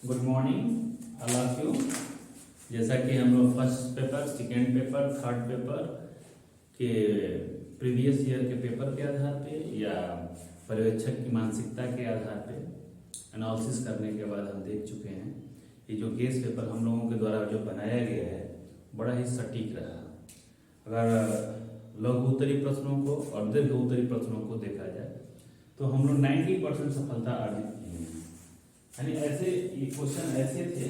Good morning all of you. जैसा कि हम लोग first paper, second paper, third paper के प्रीवियस ईयर के पेपर के आधार पे या पर्यवेक्षक की मानसिकता के आधार पे एनालिसिस करने के बाद हम देख चुके हैं कि जो केस पेपर हम लोगों के द्वारा जो बनाया गया है बड़ा ही सटीक रहा। अगर लघु उत्तरी प्रश्नों को और दीर्घ उत्तरी प्रश्नों को देखा जाए तो हम लोग 90% सफलता अर्जित किए हैं। यानी ऐसे ये क्वेश्चन ऐसे थे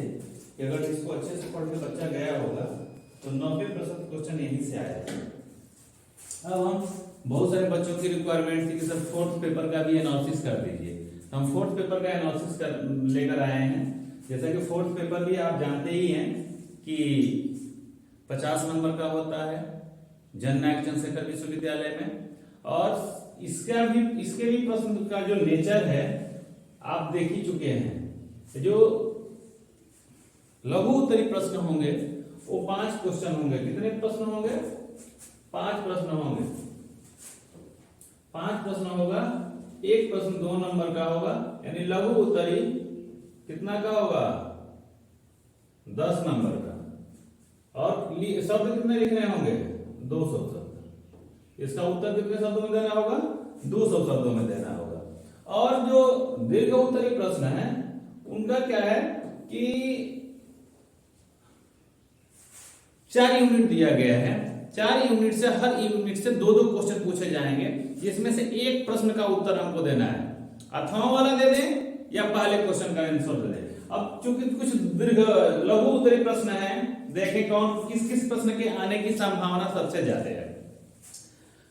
कि अगर इसको अच्छे से पढ़ के बच्चा गया होगा तो 90% क्वेश्चन यहीं से आया था। अब हम बहुत सारे बच्चों की रिक्वायरमेंट थी कि सर फोर्थ पेपर का भी एनालिसिस कर दीजिए। हम फोर्थ पेपर का एनालिसिस लेकर आए हैं। जैसा कि फोर्थ पेपर भी आप जानते ही हैं कि 50 नंबर का होता है जननायक चंद्रशेखर विश्वविद्यालय में, और इसके भी प्रश्न का जो नेचर है आप देख ही चुके हैं। जो लघु उत्तरी प्रश्न होंगे वो 5 क्वेश्चन होंगे। कितने प्रश्न होंगे? 5 प्रश्न होंगे। 5 प्रश्न होगा। एक प्रश्न 2 नंबर का होगा, यानी लघु उत्तरी कितना का होगा? 10 नंबर का। और शब्द कितने लिखने होंगे? 200 शब्द। इसका उत्तर कितने शब्दों में देना होगा? 200 शब्दों में देना होगा। और जो दीर्घ उत्तरी प्रश्न है उनका क्या है कि 4 यूनिट दिया गया है। 4 यूनिट से हर यूनिट से 2-2 क्वेश्चन पूछे जाएंगे, जिसमें से एक प्रश्न का उत्तर हमको देना है। अथवा वाला दे दें या पहले क्वेश्चन का आंसर दे दें। अब चूंकि कुछ दीर्घ लघु उत्तरी प्रश्न है, देखें कौन किस किस प्रश्न के आने की संभावना सबसे ज्यादा है।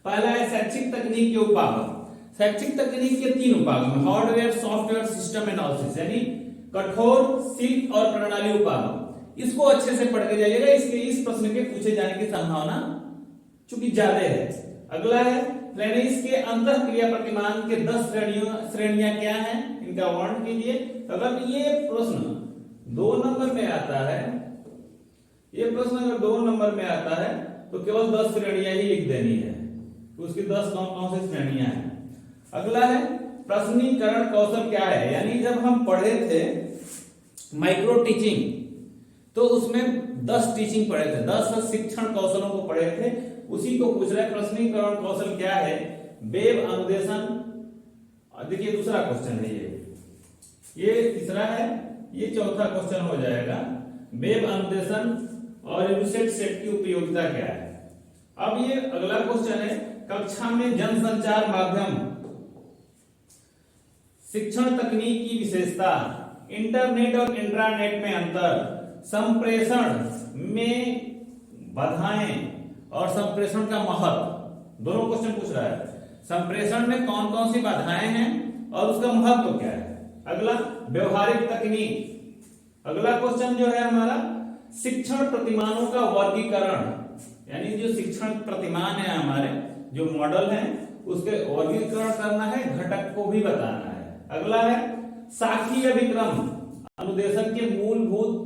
पहला है शैक्षिक तकनीक के उपागम। शैक्षिक तकनीक के 3 उपागम, हार्डवेयर, सॉफ्टवेयर, सिस्टम एनालिसिस, यानी कठोर, शिल्प और प्रणाली उपागम। इसको अच्छे से पढ़ के जाइएगा। इस प्रश्न के पूछे जाने की संभावना चूंकि ज्यादा है। अगला है फ्लेनिस के अंतःक्रिया प्रतिमान के 10 श्रेणियां क्या हैं, इनका वर्णन कीजिए। अगर ये प्रश्न 2 नंबर में आता है, ये प्रश्न अगर 2 नंबर में आता है तो केवल 10 श्रेणियां ही लिख देनी है। तो उसकी 10 कौन से श्रेणियां हैं। अगला है प्रश्नीकरण कौशल क्या है, यानी जब हम पढ़े थे माइक्रो टीचिंग तो उसमें 10 टीचिंग पढ़े थे, 10 शिक्षण कौशलों को पढ़े थे। उसी को पूछ रहे प्रश्नीकरण कौशल क्या है। वेब अनुदेशन, देखिए दूसरा क्वेश्चन है ये तीसरा है, ये चौथा क्वेश्चन हो जाएगा। वेब अनुदेशन और यूनिसेट सेट की उपयोगिता क्या है। अब ये अगला क्वेश्चन है कक्षा में जनसंचार माध्यम, शिक्षण तकनीक की विशेषता, इंटरनेट और इंट्रानेट में अंतर, संप्रेषण में बाधाएं और संप्रेषण का महत्व। दोनों क्वेश्चन पूछ रहा है। संप्रेषण में कौन कौन सी बाधाएं हैं और उसका महत्व क्या है। अगला व्यवहारिक तकनीक। अगला क्वेश्चन जो है हमारा शिक्षण प्रतिमानों का वर्गीकरण, यानी जो शिक्षण प्रतिमान है हमारे जो मॉडल है उसके वर्गीकरण करना है, घटक को भी बताना है। अगला है शाखीय विक्रम अनुदेशन के मूलभूत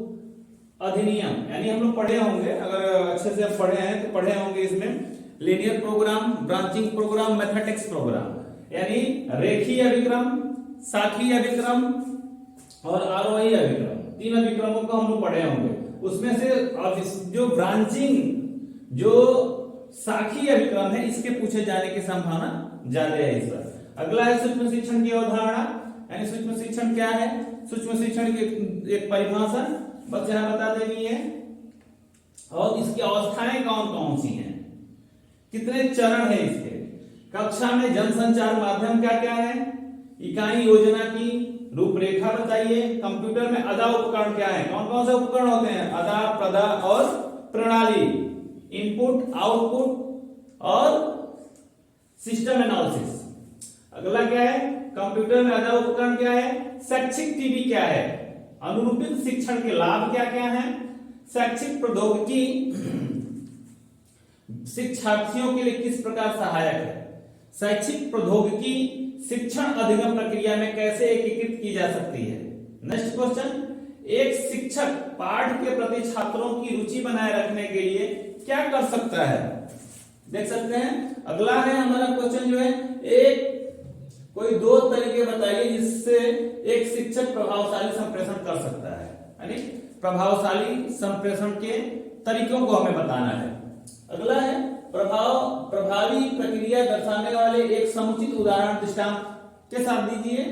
अधिनियम, यानी हम लोग पढ़े होंगे, अगर अच्छे से पढ़े हैं तो पढ़े होंगे इसमें linear program, branching program, mathematics program, यानी रेखीय विक्रम, शाखीय विक्रम और आरोही विक्रम। 3 विक्रमों को हम लोग पढ़े होंगे। उसमें से जो ब्रांचिंग, जो शाखीय विक्रम है, इसके पूछे जाने की संभावना ज्यादा है इस पर। अगला है सूक्ष्म शिक्षण की अवधारणा, यानी सूक्ष्म शिक्षण क्या है। सूक्ष्म शिक्षण की एक परिभाषा बस यहां बता देनी है, और इसकी अवस्थाएं कौन कौन सी हैं, कितने चरण है इसके। कक्षा में जनसंचार माध्यम क्या क्या है, इकाई योजना की रूपरेखा बताइए। कंप्यूटर में अदा उपकरण क्या है, कौन कौन से उपकरण होते हैं, अदा, प्रदा और प्रणाली, इनपुट, आउटपुट और सिस्टम एनालिसिस। अगला क्या है, कंप्यूटर में अदा उपकरण क्या है, शैक्षिक टीवी क्या है, अनुरूपित शिक्षण के लाभ क्या क्या हैं, शैक्षिक प्रौद्योगिकी शिक्षार्थियों के लिए किस प्रकार सहायक है, शैक्षिक प्रौद्योगिकी शिक्षण अधिगम प्रक्रिया में कैसे एकीकृत की जा सकती है। नेक्स्ट क्वेश्चन, एक शिक्षक पाठ के प्रति छात्रों की रुचि बनाए रखने के लिए क्या कर सकता है, देख सकते हैं। अगला है हमारा क्वेश्चन जो है, एक कोई दो तरीके बताइए जिससे एक शिक्षक प्रभावशाली संप्रेषण कर सकता है, यानी प्रभावशाली संप्रेषण के तरीकों को हमें बताना है। अगला है प्रभावी प्रक्रिया दर्शाने वाले एक समुचित उदाहरण दृष्टांत के साथ दीजिए।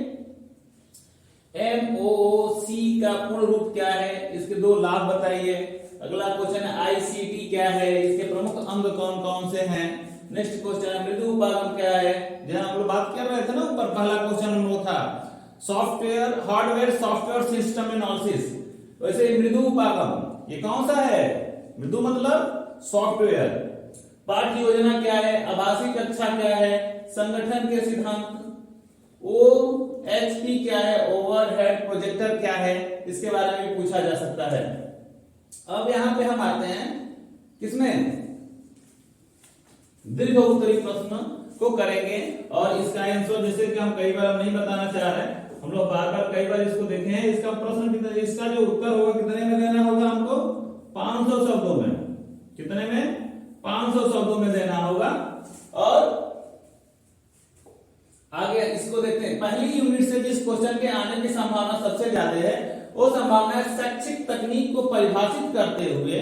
MOOC का पूर्ण रूप क्या है, इसके दो लाभ बताइए। अगला क्वेश्चन है ICT क्या है, इसके प्रमुख अंग कौन कौन से हैं। नेक्स्ट क्वेश्चन है मृदु उपागम क्या है, जहां हम लोग बात कर रहे थे ना ऊपर, पहला क्वेश्चन वो था software hardware software system analysis, वैसे मृदु उपागम ये कौन सा है, मृदु मतलब सॉफ्टवेयर। पाठ्य योजना क्या है, आभासी कक्षा क्या है, संगठन के सिद्धांत, OHP क्या है, ओवरहेड प्रोजेक्टर क्या है, इसके बारे में भी पूछा जा सकता है। अब यहां पे हम आते हैं किसमें, दीर्घ उत्तरी प्रश्न को करेंगे और इसका आंसर जैसे कि हम कई बार हम नहीं बताना चाह रहे, हम लोग बार बार कई बार इसको देखे हैं। इसका प्रश्न कितना, इसका जो उत्तर होगा कितने में देना होगा हमको, 500 शब्दों में, कितने में, 500 शब्दों में देना होगा। और आगे इसको देखते हैं, पहली यूनिट से जिस क्वेश्चन के आने की संभावना सबसे ज्यादा है वो संभावना है शैक्षिक तकनीक को परिभाषित करते हुए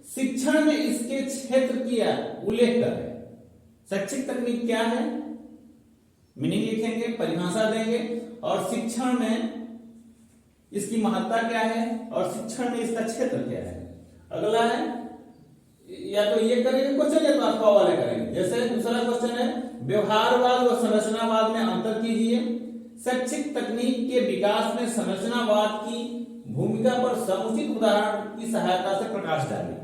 शिक्षण में इसके क्षेत्र की उल्लेख करें। शैक्षिक तकनीक क्या है, मीनिंग लिखेंगे, परिभाषा देंगे, और शिक्षण में इसकी महत्ता क्या है और शिक्षण में इसका क्षेत्र क्या है। अगला है या तो ये करेंगे क्वेश्चन या तो अथवा वाले करेंगे। जैसे दूसरा क्वेश्चन है व्यवहारवाद और संरचनावाद में अंतर कीजिए, शैक्षिक तकनीक के विकास में संरचनावाद की भूमिका पर समुचित उदाहरण की सहायता से प्रकाश डालिए।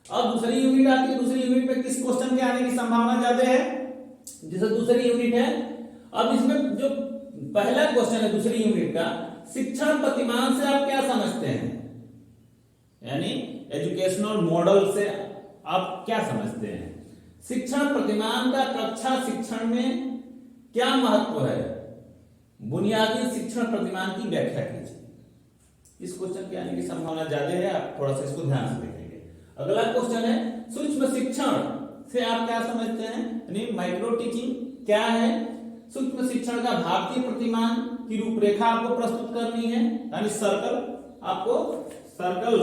अब दूसरी यूनिट आती है, दूसरी यूनिट में किस क्वेश्चन के आने की संभावना ज्यादा है, जैसे दूसरी यूनिट है। अब इसमें जो पहला क्वेश्चन है दूसरी यूनिट का, शिक्षण प्रतिमान से आप क्या समझते हैं, यानी एजुकेशनल मॉडल से आप क्या समझते हैं। शिक्षण प्रतिमान का कक्षा शिक्षण में क्या महत्व है, बुनियादी शिक्षण प्रतिमान की व्याख्या कीजिए। इस क्वेश्चन के आने की संभावना ज्यादा है, आप थोड़ा सा इसको ध्यान से देखेंगे। अगला क्वेश्चन है सूक्ष्म शिक्षण से आप क्या समझते हैं, यानी माइक्रो टीचिंग क्या है। सूक्ष्म शिक्षण का भारतीय प्रतिमान की रूपरेखा आपको प्रस्तुत करनी है, यानी सर्कल, आपको सर्कल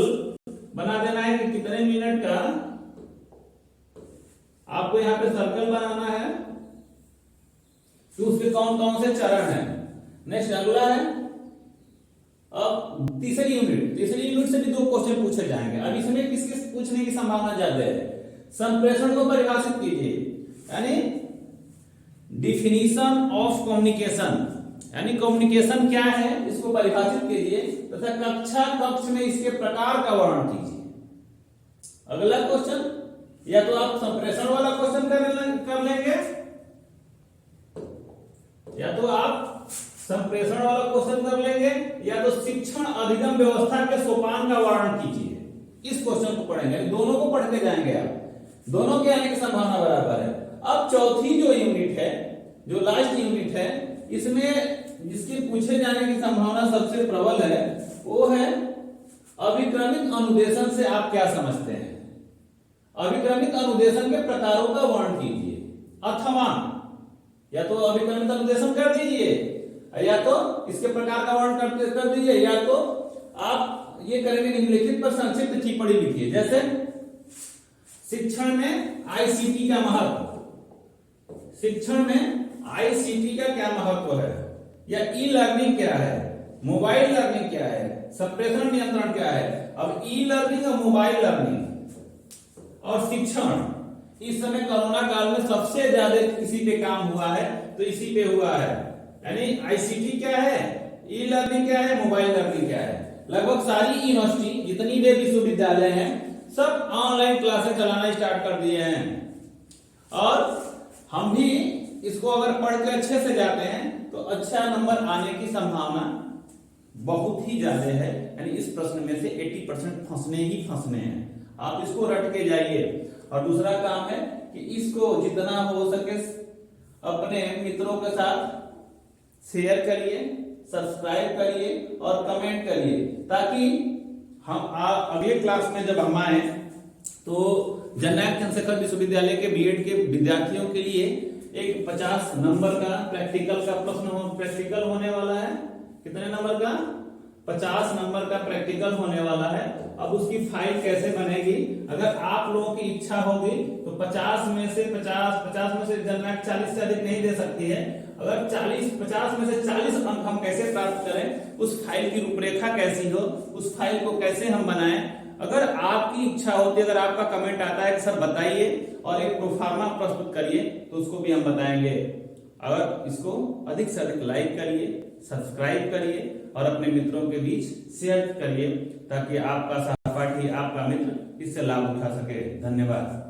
बना देना है कि कितने मिनट का आपको यहाँ पे सर्कल बनाना है, तो उसके कौन कौन से चरण हैं। नेक्स्ट अगला है अब तीसरी यूनिट से भी दो क्वेश्चन पूछे जाएंगे। अब इसमें किसके पूछने की संभावना ज्यादा है, संप्रेषण को परिभाषित कीजिए, यानी डिफिनीशन ऑफ कम्युनिकेशन, यानी कम्युनिकेशन क्या है इसको परिभाषित कीजिए, तथा कक्ष में इसके प्रकार का वर्णन कीजिए। अगला क्वेश्चन या तो आप संप्रेषण वाला क्वेश्चन कर लेंगे या तो आप संप्रेषण वाला क्वेश्चन कर लेंगे, या तो शिक्षण अधिगम व्यवस्था के सोपान का वर्णन कीजिए। इस क्वेश्चन को पढ़ेंगे, दोनों को पढ़ते जाएंगे आप, दोनों के आने की संभावना बराबर है। अब चौथी जो यूनिट है, जो लास्ट यूनिट है, इसमें जिसके पूछे जाने की संभावना सबसे प्रबल है वो है अभिक्रमित अनुदेशन से आप क्या समझते हैं। अभिक्रमित अनुदेशन के प्रकारों का वर्णन कीजिए, अथवा या तो अभिक्रमित अनुदेशन कर दीजिए या तो इसके प्रकार का वर्णन कर दीजिए, या तो आप ये करेंगे निम्नलिखित पर संक्षिप्त टिप्पणी लिखिए। जैसे शिक्षण में ICT का महत्व, शिक्षण में ICT का क्या महत्व है, या ई लर्निंग क्या है, मोबाइल लर्निंग क्या है, संप्रेषण नियंत्रण क्या है। अब ई लर्निंग और मोबाइल लर्निंग और शिक्षण, इस समय कोरोना काल में सबसे ज्यादा किसी पे काम हुआ है तो इसी पे हुआ है, यानी ICT क्या है, ई लर्निंग क्या है, मोबाइल लर्निंग क्या है। लगभग सारी यूनिवर्सिटी जितनी भी विश्वविद्यालय हैं सब ऑनलाइन क्लासेस चलाना स्टार्ट कर दिए हैं, और हम भी इसको अगर पढ़ के अच्छे से जाते हैं तो अच्छा नंबर आने की संभावना बहुत ही ज्यादा है। यानी इस प्रश्न में से 80% फंसने ही फंसने हैं, आप इसको रट के जाइए। और दूसरा काम है कि इसको जितना हो सके अपने मित्रों के साथ शेयर करिए, सब्सक्राइब करिए और कमेंट करिए, ताकि हम अगले क्लास में जब हम आए तो जननायक चंद्रशेखर विश्वविद्यालय के बीएड के विद्यार्थियों के लिए एक 50 नंबर का प्रैक्टिकल का प्रैक्टिकल होने वाला है। कितने नंबर का? 50 नंबर का प्रैक्टिकल होने वाला है। अब उसकी फाइल कैसे बनेगी? अगर आप लोगों की इच्छा होगी तो 50 में से जनरल 40 से अधिक नहीं दे सकती है। अगर 50 में से 40 अंक हम कैसे प्राप्त करें, उस फाइल की रूपरेखा कैसी हो, उस फाइल को कैसे हम बनाएं, अगर आपकी इच्छा होती है, अगर आपका कमेंट आता है कि सर बताइए और एक प्रोफार्मा प्रस्तुत करिए, तो उसको भी हम बताएंगे। अगर इसको अधिक से अधिक लाइक करिए, सब्सक्राइब करिए और अपने मित्रों के बीच शेयर करिए, ताकि आपका सहपाठी, आपका मित्र इससे लाभ उठा सके। धन्यवाद।